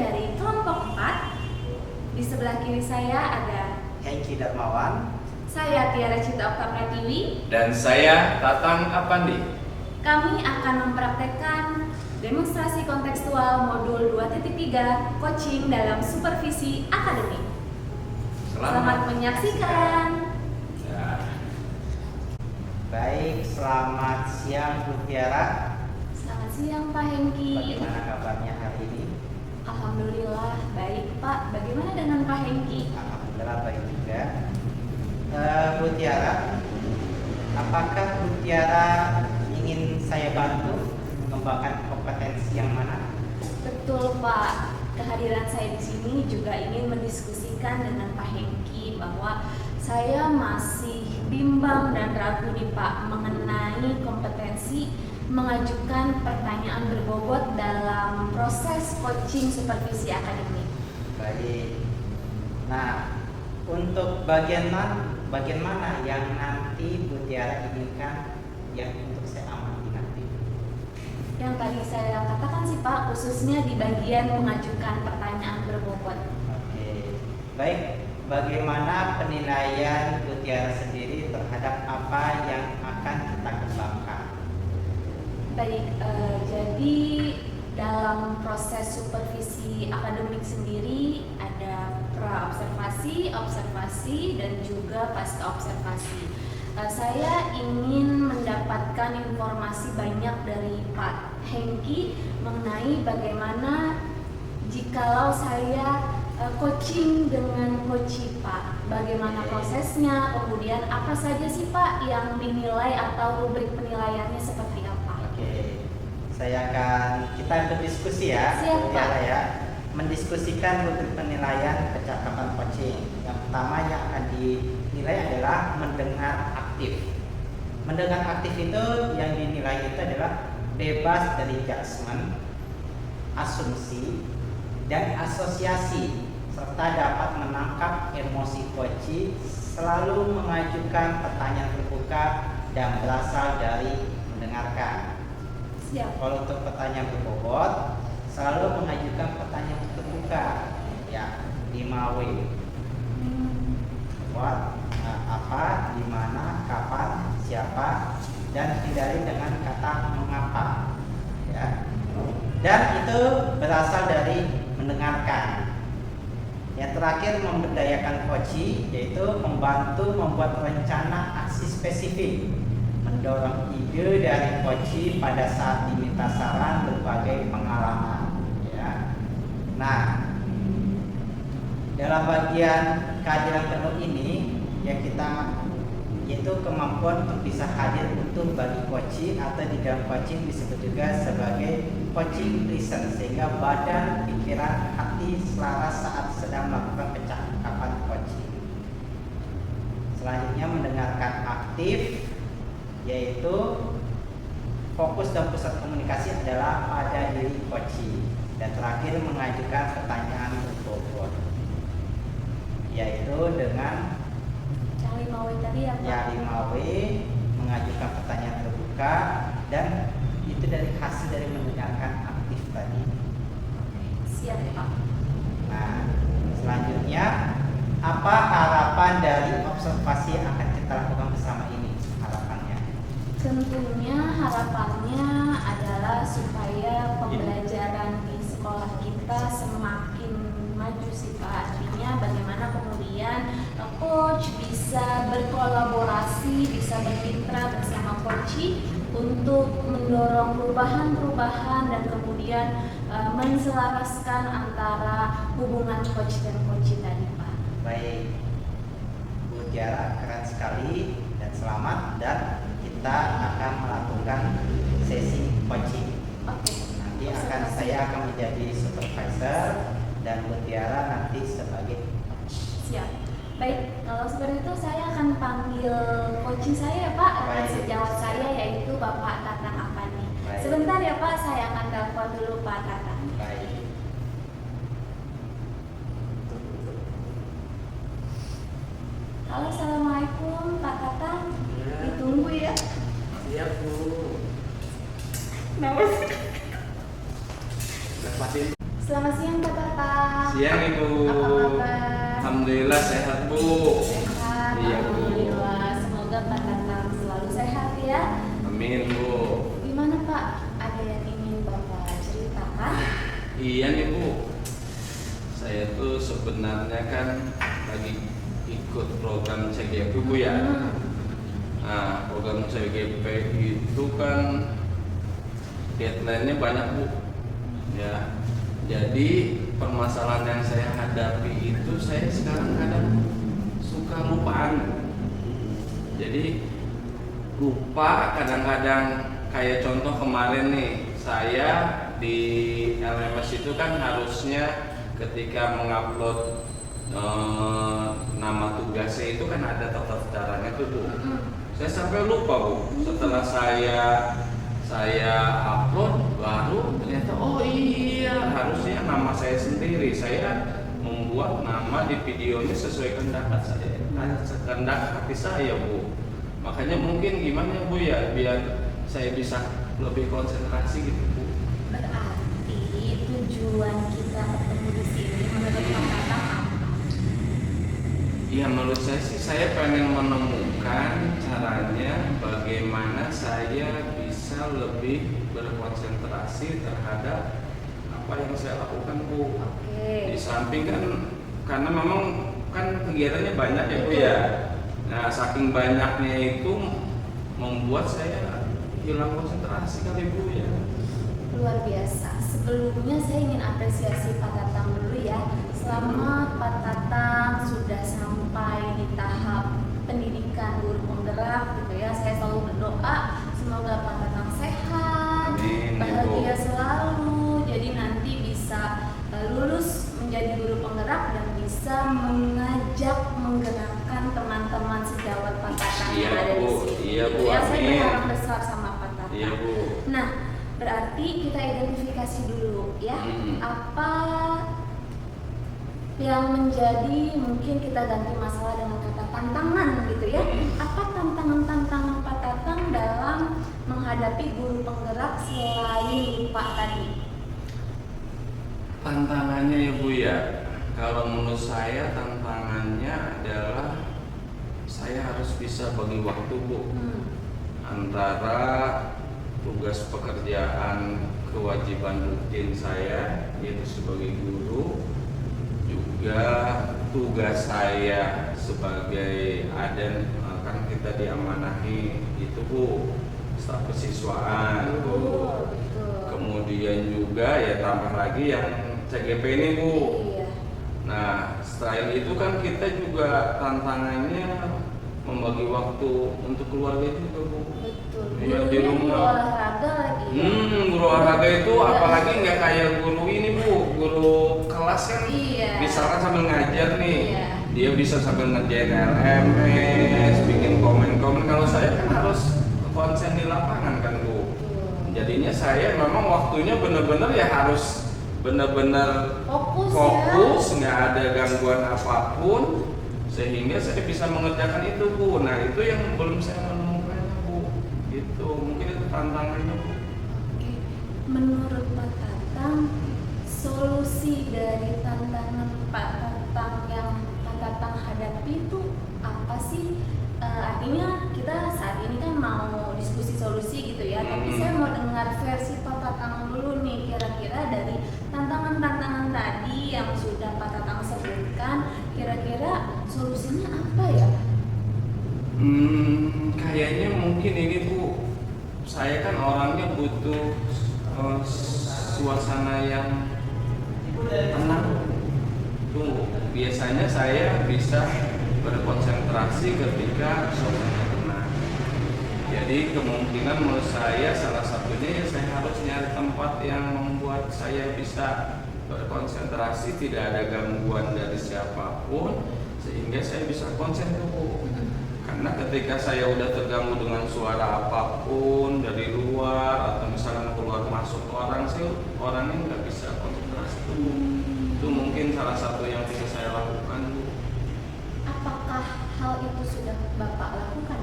dari kelompok 4. Di sebelah kiri saya ada Hengki Darmawan. saya Tiara Cinta Okta Pratiwi. Dan saya Tatang Apandi. Kami akan mempraktekkan demonstrasi kontekstual modul 2.3 coaching dalam supervisi akademik. Selamat menyaksikan. Ya. Baik, selamat siang Bu Tiara. Selamat siang Pak Hengki. Bagaimana kabarnya hari ini? Alhamdulillah baik Pak. Bagaimana dengan Pak Hengki? Alhamdulillah baik juga. Bu Tiara, apakah Bu Tiara ingin saya bantu mengembangkan kompetensi yang mana? Betul Pak. Kehadiran saya di sini juga ingin mendiskusikan dengan Pak Hengki bahwa saya masih bimbang dan ragu nih Pak mengenai kompetensi mengajukan pertanyaan berbobot dalam proses coaching supervisi akademik. Baik. Nah, untuk bagian mana yang nanti Bu Tiara inginkan yang untuk saya amati nanti? Yang tadi saya katakan sih Pak, khususnya di bagian mengajukan pertanyaan berbobot. Oke. Baik, bagaimana penilaian Bu Tiara sendiri terhadap apa yang akan kita kembangkan? Baik, jadi dalam proses supervisi akademik sendiri ada pra-observasi, observasi, dan juga pasca observasi. Saya ingin mendapatkan informasi banyak dari Pak Hengki mengenai bagaimana jikalau saya coaching dengan coachee Pak, bagaimana prosesnya, kemudian apa saja sih Pak yang dinilai atau rubrik penilaiannya seperti apa? Oke. Kita berdiskusi ya, Siap, Bu Tiara Pak. ya. Mendiskusikan rubrik penilaian kecakapan coaching. Yang pertama yang akan dinilai adalah mendengar aktif. Mendengar aktif itu yang dinilai itu adalah bebas dari judgement, asumsi, dan asosiasi, serta dapat menangkap emosi coachee, selalu mengajukan pertanyaan terbuka dan berasal dari mendengarkan. Siap. Kalau untuk pertanyaan berbobot, selalu mengajukan pertanyaan terbuka, ya, 5W. What, apa, di mana, kapan, siapa, dan hindari dengan kata mengapa, ya. Dan itu berasal dari mendengarkan. Yang terakhir, memberdayakan coachee, yaitu membantu membuat rencana aksi spesifik, mendorong ide dari coachee pada saat diminta saran berbagai pengalaman, ya. Nah, dalam bagian kehadiran penuh ini yang kita yaitu kemampuan untuk bisa hadir utuh bagi coachee, atau di dalam coaching disebut juga sebagai coaching present, sehingga badan, pikiran, hati selaras saat sedang melakukan percakapan coaching. Selanjutnya mendengarkan aktif, yaitu fokus dan pusat komunikasi adalah pada diri coachee. Dan terakhir mengajukan pertanyaan berbobot, yaitu dengan Yang 5W tadi ya Pak? ya 5W, mengajukan pertanyaan terbuka, dan itu dari hasil dari mendengarkan aktif tadi. Siap Pak. Nah, selanjutnya apa harapan dari observasi yang akan kita lakukan bersama ini? Harapannya Tentunya harapannya adalah supaya pembelajaran di sekolah kita semakin maju sih Pak. Artinya bagaimana kemudian coach bisa berkolaborasi, bisa bermitra bersama coachee untuk mendorong perubahan-perubahan dan kemudian menselaraskan antara hubungan coach dan coachee tadi Pak. baik, Bu Tiara, keren sekali dan selamat, dan kita akan melakukan sesi coaching. Oke. Nanti saya akan menjadi supervisor dan Bu Tiara nanti sebagai coach. Siap. Baik, kalau seperti itu saya akan panggil coaching saya ya Pak, rekan Baik. sejawat saya yaitu Bapak Tatang Apandi. Baik. Sebentar ya Pak, saya akan telepon dulu Pak Tatang. Baik. Halo, assalamualaikum Pak Tatang. Ya. Ditunggu ya. Siap Bu. Kenapa sih? Dapatin. Selamat siang Pak Tatang. Siang Ibu. Apa kabar? Alhamdulillah sehat Bu. Sehat. Iya, Bu. Alhamdulillah. Semoga Pak Tatang selalu sehat ya. Amin Bu. Gimana Pak? Ada yang ingin Bapak ceritakan? Iya nih Bu. Saya tuh sebenarnya kan lagi ikut program CGP Bu ya. Nah, program CGP itu kan deadline-nya banyak Bu. Ya. Jadi permasalahan yang saya hadapi itu saya sekarang kadang suka lupaan. Jadi lupa kadang-kadang, kayak contoh kemarin nih, saya di LMS itu kan harusnya ketika mengupload nama tugasnya itu kan ada tata caranya tuh Bu. Saya sampai lupa Bu. Setelah saya upload baru ternyata oh iya harusnya nama saya sendiri. Saya membuat nama di videonya sesuai kehendak saya, kehendak hati saya Bu. Makanya mungkin gimana Bu ya biar saya bisa lebih konsentrasi gitu Bu. Berarti tujuan kita ketemu di sini menurut Pak Tatang apa? Ya menurut saya sih saya pengen menemukan caranya bagaimana saya bisa lebih berkonsentrasi terhadap apa yang saya lakukan Bu. Di Oke. samping kan karena memang kan kegiatannya banyak ya Bu ya. Nah saking banyaknya itu membuat saya hilang konsentrasi kali Bu ya. Luar biasa. Sebelumnya saya ingin apresiasi Pak Tatang dulu ya. Selama Pak Tatang sudah sampai di tahap pendidikan guru penggerak gitu ya, saya selalu berdoa semoga Pak Tatang sehat, Amin, bahagia Ibu. selalu. Jadi nanti bisa lulus menjadi guru penggerak dan bisa mengajak menggerakkan teman-teman sejawat Pak Tatang yang Iya, ada di Bu. sini. Iya, Bu. Ya, saya Amin. berharap besar sama Pak Tatang. Iya Bu. Nah, berarti kita identifikasi dulu ya, apa yang menjadi, mungkin kita ganti masalah dengan kata tantangan gitu ya. Apa tantangan-tantangan Pak Tatang dalam menghadapi guru penggerak selain lupa tadi? Tantangannya ya Bu ya, kalau menurut saya tantangannya adalah saya harus bisa bagi waktu Bu antara tugas pekerjaan kewajiban rutin saya yaitu sebagai guru, juga tugas saya sebagai aden, kan kita diamanahi itu Bu staf kesiswaan Bu. Betul. Kemudian juga ya tambah lagi yang CGP ini Bu. Iya. Nah selain itu kan kita juga tantangannya membagi waktu untuk keluarga juga Bu. Betul. Iya, di Gurunya rumah. guru olahraga lagi. Guru olahraga itu Iya. apalagi nggak kayak guru ini Bu, guru kelas kan Iya. misalkan sambil ngajar nih, Iya. dia bisa sambil ngerjain LMS, bikin komen-komen. Kalau saya kan harus konsen di lapangan kan Bu. Betul. Jadinya saya memang waktunya bener-bener ya harus bener-bener Fokus ya. nggak ada gangguan apapun, sehingga saya bisa mengerjakan itu Bu. Nah itu yang belum saya menemukannya Bu. Gitu, mungkin itu tantangannya Bu. Oke, menurut Pak Tatang, solusi dari tantangan Pak Tatang yang Pak Tatang hadapi itu apa sih? Artinya kita saat ini kan mau diskusi solusi gitu ya, tapi saya mau dengar versi Pak Tatang dulu nih, kira-kira dari tantangan-tantangan tadi yang sudah Pak Tatang sebutkan, kira-kira solusinya apa ya? Kayaknya mungkin ini Bu, saya kan orangnya butuh suasana yang tenang. Tunggu, biasanya saya bisa berkonsentrasi ketika suasana tenang. Jadi kemungkinan menurut saya salah satunya ya saya harus nyari tempat yang membuat saya bisa berkonsentrasi, tidak ada gangguan dari siapapun, sehingga saya bisa konsen Bu. Karena ketika saya udah terganggu dengan suara apapun dari luar atau misalnya keluar masuk orang, saya orangnya nggak bisa konsentrasi Bu. Itu mungkin salah satu yang bisa saya lakukan Bu. Apakah hal itu sudah Bapak lakukan?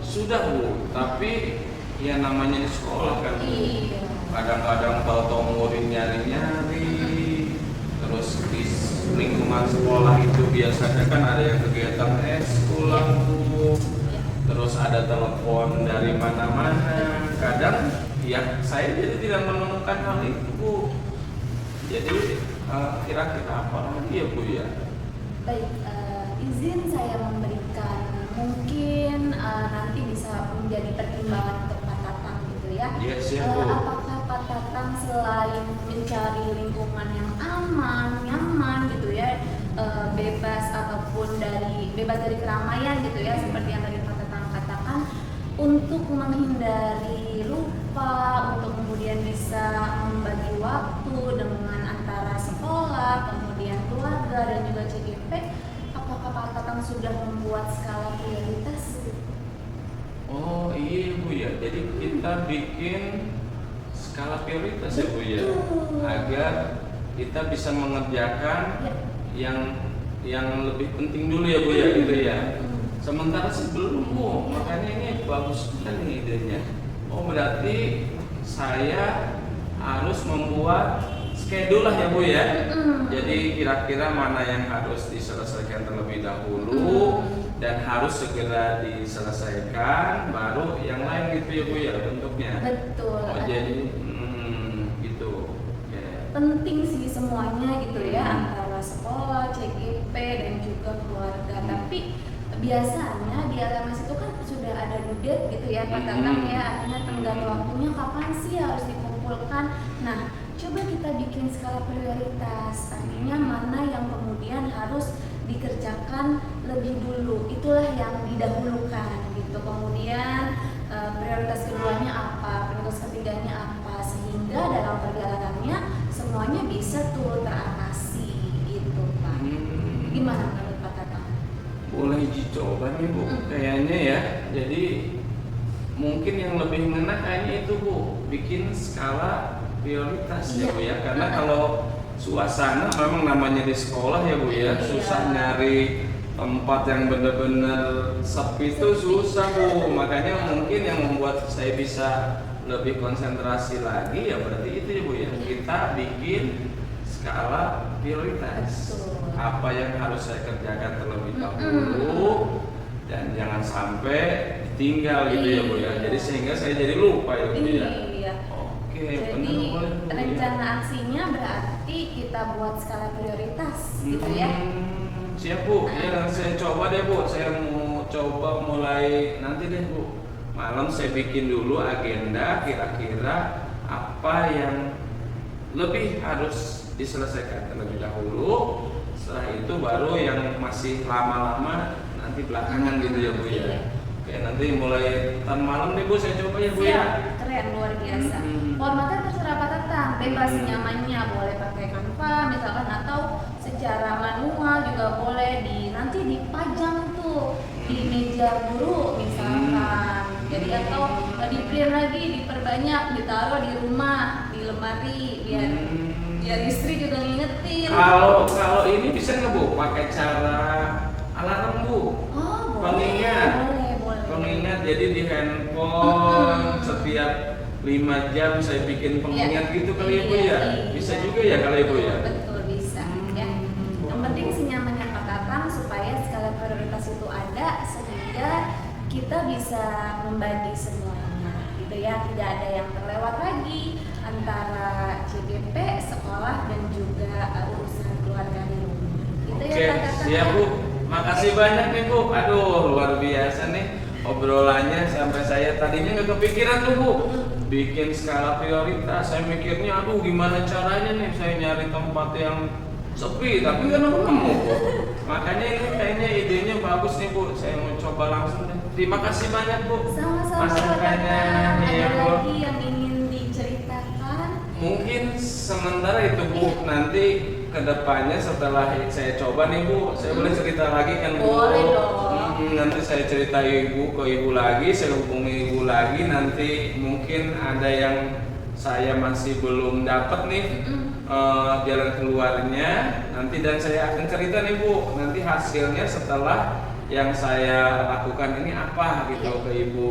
Sudah Bu, tapi ya namanya di sekolah kan Bu. Iya. Kadang-kadang tahu-tahu murid nyari-nyari. Terus di lingkungan sekolah itu biasanya kan ada yang kegiatan eskul Bu. Terus ada telepon dari mana-mana. Kadang ya saya jadi tidak menemukan hal itu Bu. Jadi kira-kira apa lagi ya Bu ya? Baik, izin saya memberikan mungkin nanti bisa menjadi pertimbangan untuk Pak Tatang gitu ya. Yes, ya, Bu. Apakah Pak Tatang selain mencari lingkungan yang aman, nyaman gitu ya, bebas dari keramaian gitu ya, seperti yang tadi Pak Tatang katakan, untuk menghindari lupa, untuk kemudian bisa membagi waktu dengan antara sekolah, kemudian keluarga dan juga CGP, apakah Pak Tatang sudah membuat skala prioritas? Oh iya Bu ya, jadi kita bikin skala prioritas ya Bu ya, agar kita bisa mengerjakan yang lebih penting dulu ya Bu ya, gitu ya. Sementara sebelum Bu, makanya ini bagus sekali idenya. Oh berarti saya harus membuat schedule lah ya Bu ya. Jadi kira-kira mana yang harus diselesaikan terlebih dahulu dan harus segera diselesaikan, baru yang lain gitu ya Bu ya bentuknya. Betul. Oh jadi gitu. Yeah. Penting sih semuanya gitu ya, antara sekolah, CGP dan juga keluarga. Tapi biasanya di LMS itu kan sudah ada due date gitu ya Pak Tatang ya, artinya tenggat waktunya kapan sih harus dikumpulkan. Nah, coba kita bikin skala prioritas, artinya mana yang kemudian harus dikerjakan lebih dulu, itulah yang didahulukan gitu. Kemudian prioritas keduanya apa, prioritas ketiganya apa, sehingga dalam perjalanannya semuanya bisa tuh teratasi gitu Pak. Gimana menurut Pak Tatang? Boleh dicoba nih Bu, kayaknya ya. Jadi mungkin yang lebih ngena kayaknya itu Bu, bikin skala prioritas ya Bu ya. Karena kalau suasana memang namanya di sekolah ya Bu ya, susah nyari tempat yang benar-benar sepi itu susah Bu. Makanya mungkin yang membuat saya bisa lebih konsentrasi lagi ya berarti itu ya Bu ya. Kita bikin skala prioritas. Apa yang harus saya kerjakan terlebih dahulu dan jangan sampai tinggal gitu ya Bu ya. Jadi sehingga saya jadi lupa ya Bu ya. Iya. Oke, Jadi benar Bu, rencana ya. aksinya berarti kita buat skala prioritas gitu ya. Siap Bu, ya saya coba deh Bu. Saya mau coba mulai nanti deh Bu. Malam saya bikin dulu agenda kira-kira apa yang lebih harus diselesaikan terlebih dahulu. Setelah itu baru yang masih lama-lama nanti belakangan gitu ya Bu ya. Oke, nanti mulai tahun malam deh Bu saya coba ya Bu ya. Siap, keren, luar biasa. Formatnya terserah Pak Tatang, bebas nyamannya, boleh pakai Canva misalkan atau secara manual juga boleh, nanti dipajang tuh di meja guru misalkan. Jadi atau di print lagi, diperbanyak, ditaruh di rumah, di lemari biar istri juga ngingetin. Kalau ini bisa nggak Bu pakai cara alarm Bu? Oh, boleh. Pengingat. Boleh. Pengingat jadi di handphone setiap 5 jam saya bikin pengingat gitu kali ya Bu ya. Bisa juga ya kali ya Bu ya. Betul bisa ya. Yang penting senyamannya Pak Tatang supaya skala prioritas itu ada sehingga kita bisa membagi semuanya gitu ya, tidak ada yang terlewat lagi antara CGP, sekolah dan juga urusan keluarga di rumah. Gitu Oke, ya Pak Tatang. siap Bu. Makasih banyak nih Bu. Aduh, luar biasa nih obrolannya sampai saya tadinya nggak kepikiran tuh Bu. Bikin skala prioritas. Saya mikirnya aduh gimana caranya nih saya nyari tempat yang sepi tapi kan nemu Bu. Makanya ini kayaknya idenya bagus nih Bu. Saya mau coba langsung deh. Terima kasih banyak Bu. Sama-sama Pak Masukannya. Tatang. Iya Ada Bu. lagi yang ingin diceritakan? Mungkin sementara itu Bu, nanti kedepannya setelah saya coba nih Bu, saya boleh cerita lagi kan Bu? Boleh dong. Nanti saya cerita Ibu ke Ibu lagi, saya hubungi Ibu lagi, nanti mungkin ada yang saya masih belum dapat nih jalan keluarnya, nanti dan saya akan cerita nih Bu, nanti hasilnya setelah yang saya lakukan ini apa gitu ke Ibu.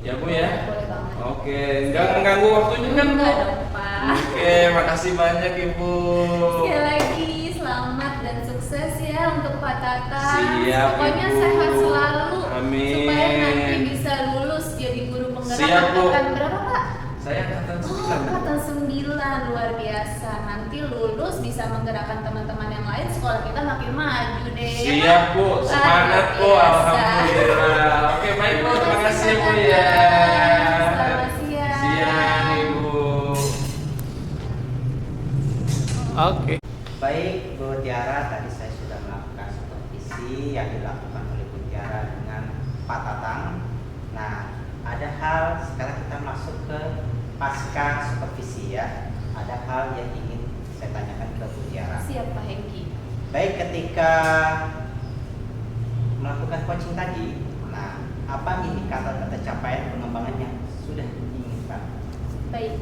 Ya Bu ya? Boleh banget. Oke, nggak mengganggu waktunya kan Bu? Enggak dong Pak. Oke, makasih. kasih banyak Ibu. Sekali lagi selamat dan sukses ya untuk Pak Tata. Siap, Pokoknya Ibu. sehat selalu. Amin. Supaya nanti bisa lulus jadi guru penggerak. Siap, Bu. Angkatan berapa Pak? Saya angkatan Oh, 9. angkatan 9, luar biasa. Nanti lulus bisa menggerakkan teman-teman yang lain, sekolah kita makin maju deh. Siap Bu, semangat Bu, Luar biasa. alhamdulillah. Oke baik Bu, terima kasih Bu ya. Selamat siang. Siang Ibu. Oke. Baik Bu Tiara, tadi saya sudah melakukan supervisi yang dilakukan oleh Bu Tiara dengan Pak Tatang. Nah, ada hal sekarang kita masuk ke pasca supervisi ya. Ada hal yang ingin saya tanyakan ke Bu Tiara. Siap Pak Hengki. Baik, ketika melakukan coaching tadi, nah apa indikator capaian pengembangan yang sudah diinginkan? Baik,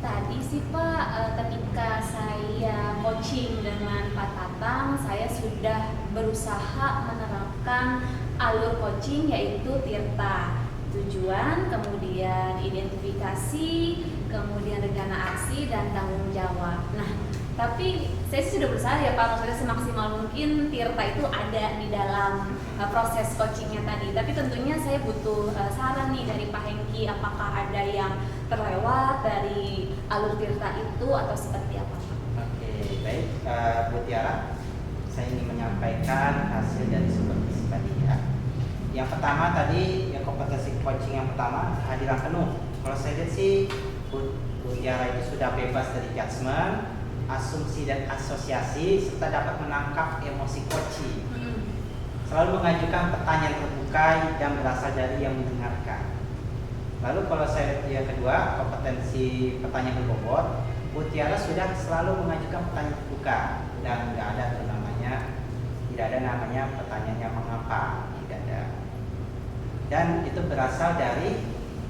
tadi sih Pak, ketika saya coaching dengan Pak Tatang, saya sudah berusaha menerapkan alur coaching yaitu Tirta. Tujuan, kemudian identifikasi, kemudian rencana aksi, dan tanggung jawab. Nah, tapi saya sih sudah berusaha ya Pak, maksudnya semaksimal mungkin Tirta itu ada di dalam proses coachingnya tadi. Tapi tentunya saya butuh saran nih dari Pak Hengki, apakah ada yang terlewat dari alur Tirta itu atau seperti apa Pak? Oke, baik Bu Tiara, saya ingin menyampaikan hasil dari supervisi tadi ya. Yang pertama tadi, yang kompetensi coaching yang pertama, kehadiran penuh. Kalau saya lihat sih Bu Tiara itu sudah bebas dari judgement, asumsi dan asosiasi, serta dapat menangkap emosi coaching. Selalu mengajukan pertanyaan terbuka dan berasal dari yang mendengarkan. Lalu kalau saya lihat yang kedua, kompetensi pertanyaan berbobot, Bu Tiara sudah selalu mengajukan pertanyaan terbuka dan tidak ada namanya pertanyaannya mengapa, tidak ada. Dan itu berasal dari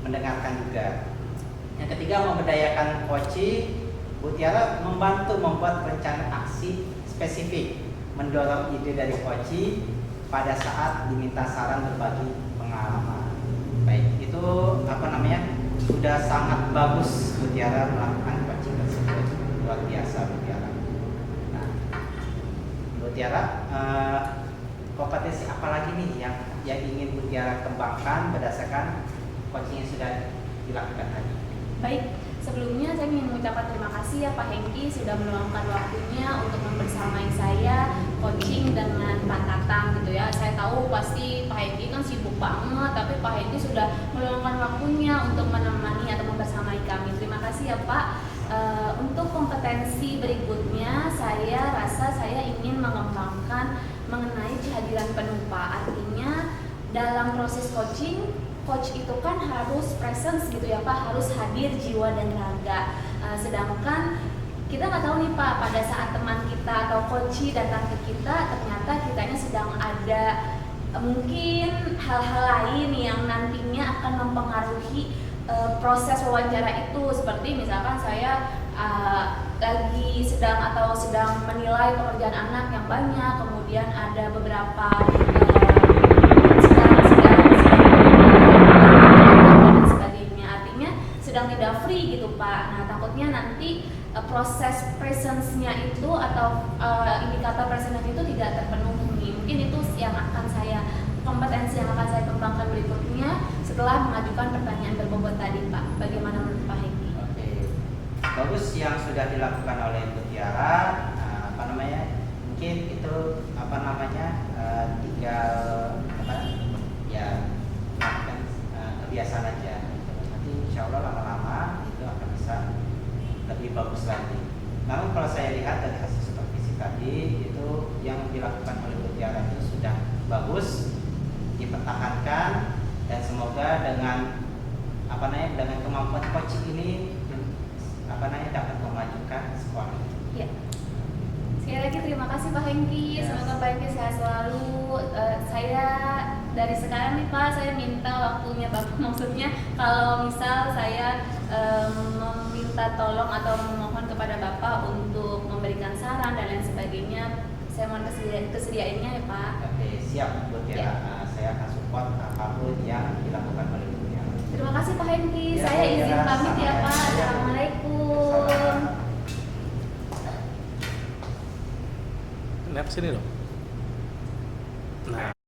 mendengarkan juga. Yang ketiga, memberdayakan coaching. Bu Tiara membantu membuat rencana aksi spesifik, mendorong ide dari coaching pada saat diminta saran berbagi pengalaman. Baik, itu sudah sangat bagus Bu Tiara melakukan coaching tersebut. Luar biasa Bu Tiara. Nah, Bu Tiara, kompetensi apa lagi nih yang ingin Bu Tiara kembangkan berdasarkan coaching yang sudah dilakukan tadi? Baik, sebelumnya saya ingin mengucapkan terima kasih ya Pak Hengki sudah meluangkan waktunya untuk membersamai saya coaching dengan Pak Tatang gitu ya. Saya tahu pasti Pak Hengki kan sibuk banget, tapi Pak Hengki sudah meluangkan waktunya untuk menemani atau membersamai kami. Terima kasih ya Pak. Untuk kompetensi berikutnya, saya rasa saya ingin mengembangkan mengenai kehadiran penuh Pak. Artinya dalam proses coaching, coach itu kan harus presence gitu ya Pak, harus hadir jiwa dan raga. Sedangkan kita nggak tahu nih Pak, pada saat teman kita atau coach datang ke kita, ternyata kitanya sedang ada mungkin hal-hal lain yang nantinya akan mempengaruhi proses wawancara itu. Seperti misalkan saya lagi sedang menilai pekerjaan anak yang banyak, kemudian ada beberapa sedang tidak free gitu Pak. Nah, takutnya nanti proses presence-nya itu atau indikator presence itu tidak terpenuhi. Mungkin itu kompetensi yang akan saya kembangkan berikutnya setelah mengajukan pertanyaan berbobot tadi Pak. Bagaimana menurut Pak Hengki? Oke, bagus yang sudah dilakukan oleh Bu Tiara. Mungkin itu tinggal melakukan kebiasaan aja. Insya Allah lama-lama itu akan bisa lebih bagus lagi. Namun kalau saya lihat dari hasil supervisi tadi, itu yang dilakukan oleh Bu Tiara itu sudah bagus, dipertahankan, dan semoga dengan kemampuan coaching ini dapat memajukan sekolah. Ya. Sekali lagi terima kasih Pak Hengki. Yes. Semoga Pak Hengki sehat selalu. Saya dari sekarang nih Pak, saya minta waktunya Bapak, maksudnya kalau misal saya meminta tolong atau memohon kepada Bapak untuk memberikan saran dan lain sebagainya, saya mohon kesediaannya ya Pak. Oke, siap Bu Tiara. Ya. Saya akan support apapun yang dilakukan oleh Bu Tiara. Terima kasih Pak Hengki. Ya, Saya Bu izin Tiara, pamit ya Pak. sama-sama. Assalamualaikum. Sama-sama. sini dong. Nah.